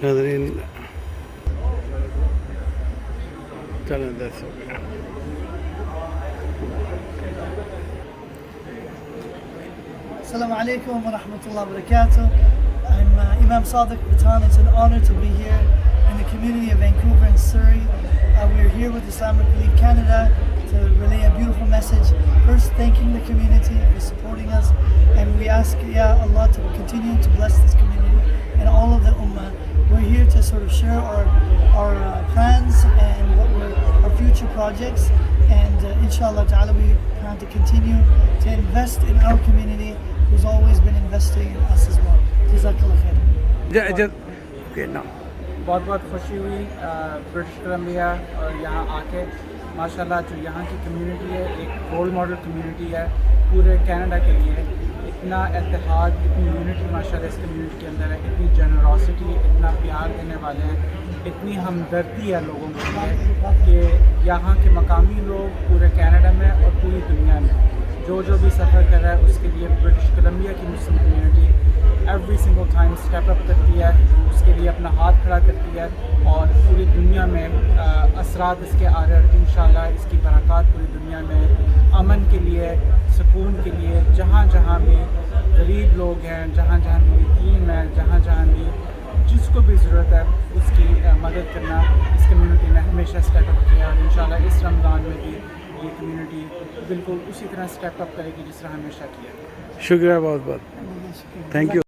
नाज़रीन चलें दर्शक Assalamu alaikum wa rahmatullahi wa barakatuh. I'm Imam Sadiq Batan. It's an honor to be here in the community of Vancouver and Surrey. We're here with Islamic Relief Canada to relay a beautiful message. First, thanking the community for supporting us, and we ask Allah to continue to bless this community and all of the Ummah. We're here to sort of share our plans and our future projects, and inshallah ta'ala we plan to continue to invest in our community who's always been investing in us as well. Jazakallah khair. okay now बहुत बहुत खुशी हुई British Columbia और यहाँ आके माशाल्लाह जो यहाँ की कम्युनिटी है एक रोल मॉडल कम्युनिटी है पूरे कनाडा के लिए। इतना इत्तेहाद, इतनी यूनिटी माशाल्लाह इस कम्युनिटी के अंदर है, इतनी जनरोसिटी, इतना प्यार देने वाले हैं, इतनी हमदर्दी है लोगों के लिए कि यहाँ के मकामी लोग पूरे कनाडा में और पूरी दुनिया में जो भी सफ़र कर रहा है उसके लिए ब्रिटिश कोलंबिया की Muslim community every single time step up करती है, उसके लिए अपना हाथ खड़ा करती है और पूरी दुनिया में असरात इसके आ रहे हैं। इंशाल्लाह इसकी बरक़ात पूरी दुनिया में अमन के लिए, सुकून के लिए, जहाँ जहाँ भी गरीब लोग हैं, जहाँ जहाँ भी यतीम है, जहाँ जहाँ भी जिसको भी ज़रूरत है उसकी मदद करना इस कम्युनिटी ने हमेशा स्टेप अप किया और इंशाल्लाह इस रमज़ान में भी ये कम्युनिटी बिल्कुल उसी तरह स्टेप अप करेगी जिस तरह हमेशा किया। शुक्रिया बहुत बहुत थैंक यू।